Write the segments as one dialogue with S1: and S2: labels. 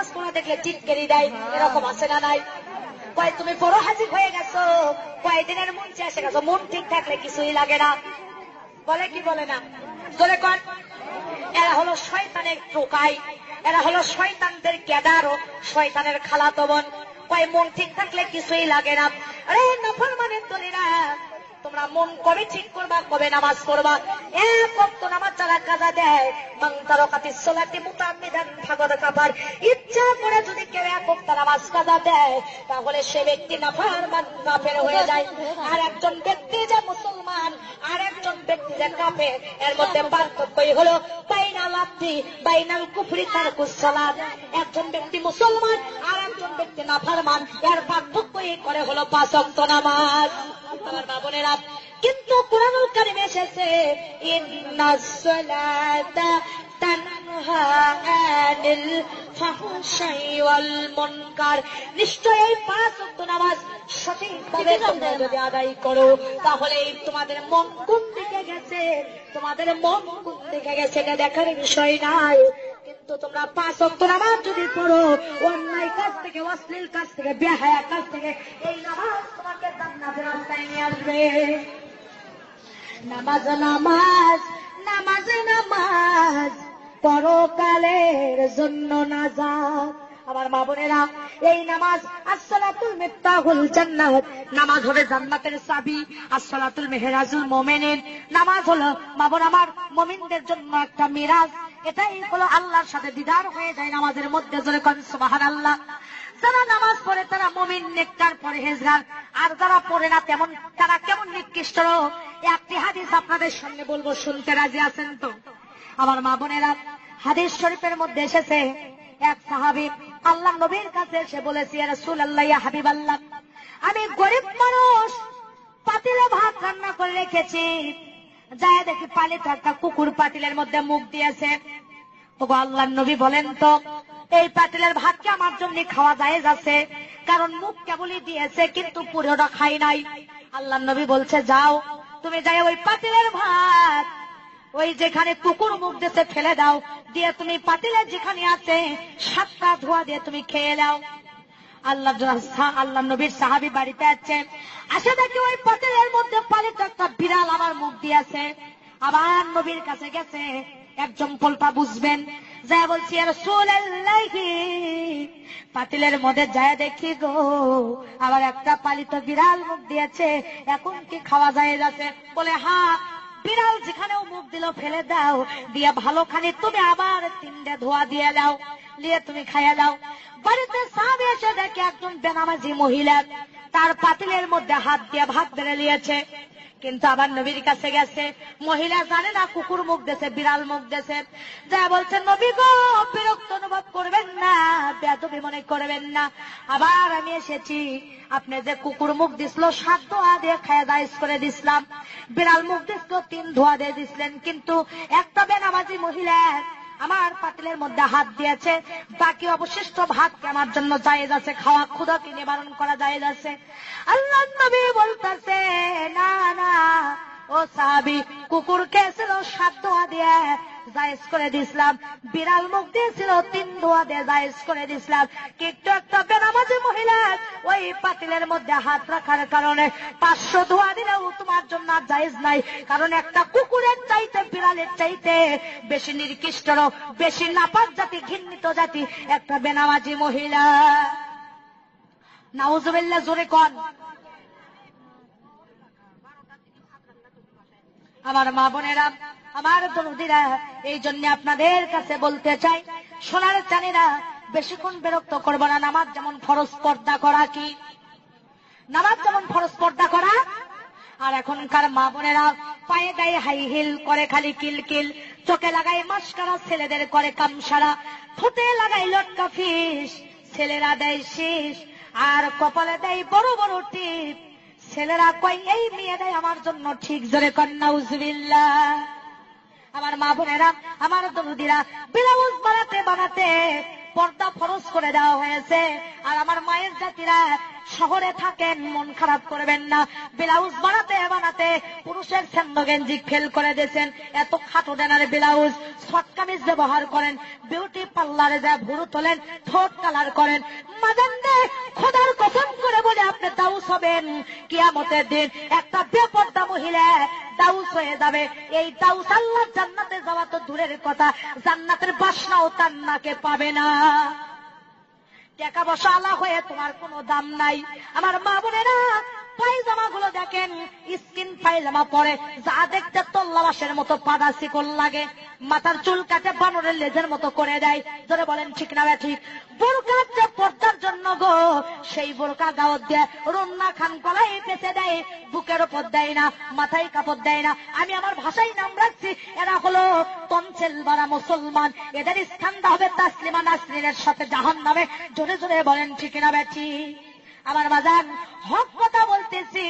S1: নামাজ পড়া দেখলে টিটকেরি দেয়, এরকম আছে না নাই? কয় তুমি বড় হাজির হয়ে গেছো, কয়েকদিনের মন চেয়ে গেছো, মন ঠিক থাকলে কিছুই লাগে না, বলে কি বলে না? জোরে কর। এরা হলো শয়তানের টোকাই, এরা হলো শয়তানদের ক্যাডার ও শয়তানের খালাতো বোন। কয় মন ঠিক থাকলে কিছুই লাগে না। আরে নাফরমানের দলেরা, তোমরা মন কবে ঠিক করবা, কবে নামাজ পড়বা? এক ওয়াক্ত নামাজ যারা কাজা দেয়, মান তারাকাতিস সালাতি মুতাআম্মিদান ফাকাদ কাফার, ইচ্ছা করে যদি কেউ এক ওয়াক্ত নামাজ কাজা দেয়, তাহলে সে ব্যক্তি নাফরমান, কাফের হয়ে যায়। আর একজন ব্যক্তি যে মুসলমান, আর একজন ব্যক্তি যে কাফের, এর মধ্যে পার্থক্যই হলো বাইনাল আবদি বাইনাল কুফরি তারকুস সালাত। একজন ব্যক্তি মুসলমান, আর একজন ব্যক্তি নাফরমান, এর পার্থক্যই করে হলো 5 ওয়াক্ত নামাজ। আমার মা বোনেরা, কিন্তু কুরআনুল কারীমে এসেছে ইন্নাস সালাতা তানহা আনিল ফাহশাই ওয়াল মুনকার, নিশ্চয়ই 5 ওয়াক্ত নামাজ সঠিকভাবে তোমরা যদি আদায় করো, তাহলে তোমাদের মন কোন দিকে গেছে, তোমাদের মন কোন দিকে গেছে এটা দেখার বিষয় নাই। কিন্তু তোমরা 5 ওয়াক্ত নামাজ যদি পড়ো, অন্যায় কাজ থেকে, অশ্লীল কাজ থেকে, বেহায়া কাজ থেকে, এই নামাজ তোমাকে জান্নাতের রাস্তায় নিয়ে আসবে। নামাজ নামাজ নামাজ নামাজ পরকালের জন্য নাজাত। আমার মা বোনেরা, এই নামাজ আসসালাতুল মিফতাহুল জান্নাত, নামাজ হবে জান্নাতের চাবি। আসসালাতুল মেহরাজুল মুমিনিন, নামাজ হলো মা বোন আমার মুমিনদের জন্য একটা মিরাজ। এটাই হলো আল্লাহর সাথে দিদার হয়ে যায় নামাজের মধ্যে। জোরে কোন সুবহানাল্লাহ। যারা নামাজ পড়ে তারা মুমিন, নেককার, পরহেজগার। আর যারা পড়ে না তেমন তারা কেমন নিকৃষ্ট। একটি হাদিস আপনাদের সামনে বলবো, শুনতে রাজি আছেন তো? আমার মা বোনেরা, হাদিস শরীফের মধ্যে এসেছে এক সাহাবী আল্লাহ নবীর কাছে এসে বলেছে, ইয়া রাসূলুল্লাহ, ইয়া হাবিবাল্লাহ, আমি গরিব মানুষ, পাতিলে ভাত রান্না করে রেখেছি, যায় দেখি পালিত একটা কুকুর পাতিলের মধ্যে মুখ দিয়েছে। ওগো আল্লাহর নবী, বলেন তো এই পাতিলের ভাত কি আমার জন্য খাওয়া জায়েজ আছে? কারণ মুখ কেবলই দিয়েছে, কিন্তু পুরোটা খাই নাই। আল্লাহর নবী বলছে, যাও তুমি যাই ওই পাতিলের ভাত ওই যেখানে কুকুর মুখ দিয়েছে ফেলে দাও, দিয়ে তুমি পাতিলের যেখানে আছে 7টা ধোয়া দিয়ে তুমি খেয়ে নাও। আল্লাহ নবীর সাহাবী বাড়িতে আছে, আসে দেখি ওই পাতিলের মধ্যে পালিত একটা বিড়াল আমার মুখ দিয়েছে। আবার নবীর কাছে গেছে, একজন পোল্পা বুঝবেন, যা বলছি, ইয়া রাসূলুল্লাহ, পাতিলের মধ্যে যায় দেখি গো আবার একটা পালিত বিড়াল মুখ দিয়েছে, এখন কি খাওয়া যায় যাচ্ছে? বলে, হ্যাঁ, বিড়াল যেখানেও মুখ দিল ফেলে দাও, দিয়ে ভালোখানি তুমি আবার 3টে ধোয়া দিয়ে দাও, দিয়ে তুমি খাইয়া দাও। বাড়িতে সাহাবী এসে দেখে একজন বেনামাজি মহিলা তার পাতিলের মধ্যে হাত দিয়ে ভাত বেড়ে নিয়েছে। কিন্তু আবার নবীর কাছে গেছে, মহিলা জানে না কুকুর মুখ দিয়েছে, বিড়াল মুখ দিয়েছে। যা বলছে, নবী গো, বিরক্ত অনুভব করবেন না, বেয়াদবি মনে করবেন না, আবার আমি এসেছি, আপনি যে কুকুর মুখ দিছিল 7 ধোয়া দিয়ে খায়া দাইজ করে দিছিলাম, বিড়াল মুখ দিছিল 3 ধোয়া দিয়ে দিছিলেন, কিন্তু একটা বেনামাজি মহিলা আমার পাতিলের মধ্যে হাত দিয়েছে, বাকি অবশিষ্ট ভাতকে আমার জন্য জায়েজ আছে, খাওয়া ক্ষুধাকে নিবারণ করা জায়েজ আছে। আল্লাহর নবী বলতেছে, না না ও সাহাবী, কুকুর খেয়েছিল 7 ধোয়া দিয়ে জায়েজ করে দিছিলাম, বিড়াল মুখ দিয়েছিল 3 ধোয়া দিয়ে জায়েজ করে দিছিলাম, কিন্তু একটা বেনামাজি মহিলা ওই পাতিলের মধ্যে হাত রাখার কারণে 500 ধোয়া দিলেও তোমার জন্য জায়েজ নাই। কারণ একটা কুকুরের চাইতে, বিড়ালের চাইতে বেশি নিকৃষ্ট, বেশি নাপাক জাতি, ঘৃণিত জাতি একটা বেনামাজি মহিলা। নাউজুবিল্লাহ, জোরে কোন। আমার মা বোনেরা, আমার দরদিরা, এই জন্য আপনাদের কাছে বলতে চাই, সোনার চানিরা, বেশিক্ষণ বিরক্ত করবো না। নামাজ যেমন ফরজ, পর্দা করা কি? নামাজ যেমন ফরজ, পর্দা করা। আর এখনকার মা বোনেরা পায়ে গায়ে হাই হিল করে, খালি কিলকিল, চোখে লাগাই মাস্কারা, ছেলেদের করে কামসারা, ঠোঁটে লাগাই লটকা ফিস, ছেলেরা দেয় শীষ, আর কপালে দেয় বড় বড় টিপ। ছেলেরা কয় এই মেয়েটাই আমার জন্য ঠিক। জোরে কর নাউজুবিল্লাহ। আমার মা বোনেরা, আমার দরদিরা, ব্লাউজ বানাতে বানাতে পর্দা ফরজ করে দেওয়া হয়েছে। আর আমার মায়ের জাতিরা শহরে থাকেন, মন খারাপ করবেন না, ব্লাউজ বানাতে বানাতে পুরুষের ছেন্দ গেঞ্জি ফেল করে দিয়েছেন, এত খাটো ডানার ব্লাউজ, শর্ট কামিজ ব্যবহার করেন, বিউটি পার্লারে যা ভুরু তোলেন, ঠোঁট কালার করেন। মাজানদে খোদার কসম করে বলে আপনি দাউস হবেন কিয়ামতের দিন। একটা বেপর্দা মহিলা দাউস হয়ে যাবে। এই দাউস আল্লাহ জান্নাতে যাওয়া তো দূরের কথা, জান্নাতের বাসনাও তার নাকে পাবে না। টাকা পয়সা আলা হয়ে তোমার কোনো দাম নাই। আমার মা বোনেরা পায়জামা গুলো দেখেন, স্কিন পায়জামা পরে যা দেখতে তল্লাবাসের মতো পাদা শিকল লাগে, মাথার চুল কাটে বানরের লেজের মতো করে দেয়। ধরে বলেন ঠিক না ঠিক? বোরকার যে পর্দার জন্য গো, সেই বোরকা গাওয়াত দিয়ে রন্না খান গলায় পেঁচে দেয়, বুকের ওপর দেয় না, মাথায় কাপড় দেয় না। আমি আমার ভাষায় নাম রাখছি, এরা হলো তনসেল বারা মুসলমান। এদের স্থান হবে তাসলিমা নাসরিনের সাথে জাহান্নামে। জোরে জোরে বলেন ঠিক না বেঠি? আমার বাজান হক কথা বলতেছি,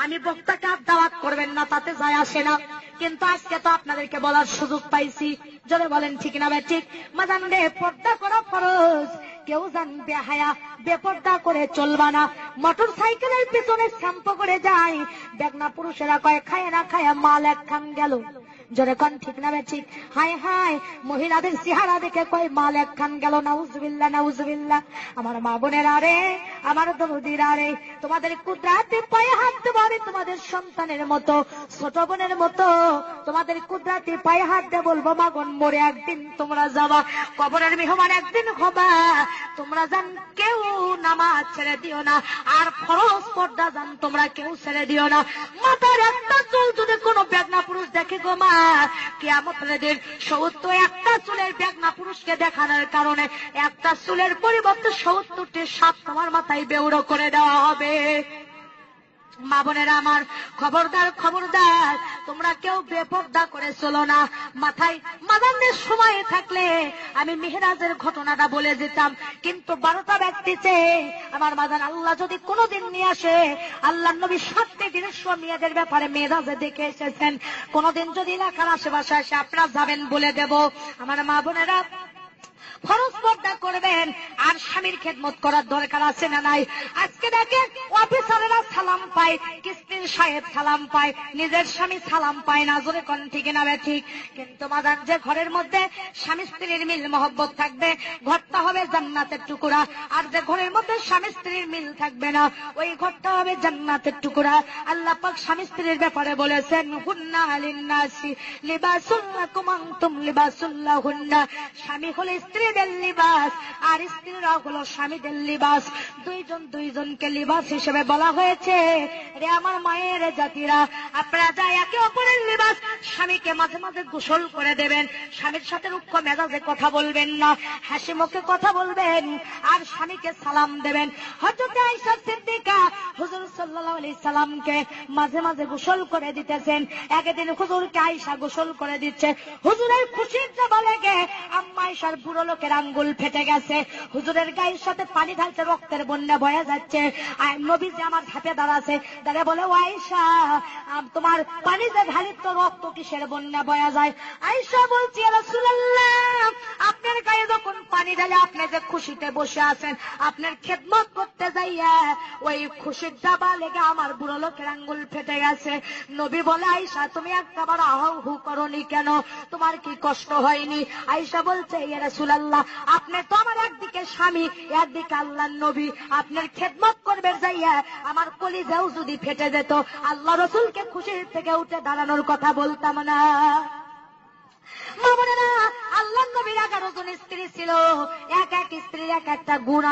S1: আমি বক্তাকে আর দাওয়াত করবেন না তাতে যায় আসে না, কিন্তু আজকে তো আপনাদেরকে বলার সুযোগ পাইছি। জোরে বলেন ঠিক না ঠিক? মাজান রে, পর্দা করা ফরজ, কেউ জানবে হায়া বেপর্দা করে চলবা না। মোটর সাইকেলের পেছনে শ্যাম্পু করে যায়, দেখনা পুরুষেরা কয় খায় না খায় মাল এক খান গেল। জোরে কোন ঠিক না ঠিক? হায় হায়, মহিলাদের চেহারা দেখে কয় মাল এক খান গেল। নাউজুবিল্লাহ নাউজুবিল্লাহ। আমার মা বোনেরা রে, আমার দরদিরা রে, তোমাদের কুদরাতে পায়ে হাত দেবো, তোমাদের সন্তানের মতো, ছোট বোনের মতো তোমাদের কুদরাতে পায়ে হাত দিয়ে বলবো, মাগন মরে একদিন তোমরা যাবা, কবরের মেহমান একদিন হবা। তোমরা জান কেউ নামাজ ছেড়ে দিও না, আর ফরজ পর্দা জান তোমরা কেউ ছেড়ে দিও না। মাথার একটা চুল যদি কোনো বেগনা পুরুষ দেখে গো মা, কিয়ামতের দিন 71টা চুলের বেগনা পুরুষকে দেখানোর কারণে একটা চুলের পরিবর্তে 70টি সাপ তোমার মাথায় বেউড়ো করে দেওয়া হবে। মা বোনেরা আমার, খবরদার খবরদার, তোমরা কেউ বেপর্দা করে চলো না। মাথায় মাদানের সময় থাকলে আমি মেহেরাজের ঘটনাটা বলে যেতাম, কিন্তু 12টা ব্যক্তিতে আমার মাদান আল্লাহ যদি কোনোদিন নিয়ে আসে, আল্লাহ নবী 7টি দৃশ্য মেয়েদের ব্যাপারে মেহেরাজে দেখে এসেছেন, কোনোদিন যদি এলাকার আশেপাশে এসে আপনারা যাবেন বলে দেব। আমার মা বোনেরা ফরজ পর্দা করবেন, আর স্বামীর খেদমত করার দরকার আছে না নাই? আজকে দেখেন অফিসারেরা সালাম পায়, কিস্তির সাহেব সালাম পায়, নিজের স্বামী সালাম পায় না। জোরে কোন ঠিক না ঠিক? কিন্তু মাদান যে ঘরের মধ্যে স্বামী স্ত্রীর মিল মহব্বত থাকবে, ঘরটা হবে জান্নাতের টুকরা। আর যে ঘরের মধ্যে স্বামী স্ত্রীর মিল থাকবে না, ওই ঘরটা হবে জান্নাতের টুকরা। আল্লাহ পাক স্বামী স্ত্রীর ব্যাপারে বলেছেন, হুন্না লিন্নাসি লিবাসুল লাকুম আনতুম লিবাসুল লাহুন্না। স্বামী হলো স্ত্রী লিবাস, আর স্ত্রীরা হলো স্বামীদের লিবাস। দুইজন দুইজনকে লিবাস হিসেবে বলা হয়েছে। রে আমার মায়ের জাতিরা, আপনারা যা একে অপরের লিবাস। স্বামীকে মাঝে মাঝে গোসল করে দেবেন, স্বামীর সাথে রুক্ষ মেজাজে কথা বলবেন না, হাসি মুখে কথা বলবেন, আর স্বামীকে সালাম দেবেন। হযরত আয়েশা সিদ্দিকা হুজুর সাল্লাল্লাহু আলাইহি সাল্লামকে মাঝে মাঝে গোসল করে দিতেছেন। একদিন হুজুরকে আয়েশা গোসল করে দিচ্ছে, হুজুরের খুশির চাপা লেগে আম্মা আয়েশার বুড়ো লোকের আঙ্গুল ফেটে গেছে, হুজুরের গায়ের সাথে পানি ঢালছে, রক্তের বন্যা বয়ে যাচ্ছে। আর নবীজি আমার হাতে দাঁড়াছে, দাঁড়িয়ে বলে, ও আয়েশা, তোমার পানি যে ঢালি তো রক্ত কিসের বন্যা বয়া যায়? আয়েশা বলছি, ইয়া রাসূলুল্লাহ, আপনার গায়ে যখন পানি ঢালে আপনি যে খুশিতে বসে আছেন, আপনার খেদমত করতে যাইয়া ওই খুশির চাপা লেগে আমার বুড়ো লোকের আঙ্গুল ফেটে গেছে। নবী বলে, আয়েশা তুমি একবার আহু হু করনি কেন? তোমার কি কষ্ট হয়নি? আয়েশা বলছে, ইয়া রাসূলুল্লাহ, আপনি তো আমার একদিকে স্বামী, একদিকে আল্লাহর নবী, আপনার খেদমত করবে যাইয়া আমার কলিজাও যদি ফেটে যেত, আল্লাহ রাসূলকে খুশির থেকে উঠে দাঁড়ানোর কথা বলতাম না। মা বোনেরা, আল্লাহর নবীর 11 জন স্ত্রী ছিল, এক এক স্ত্রীর এক একটা গুণ।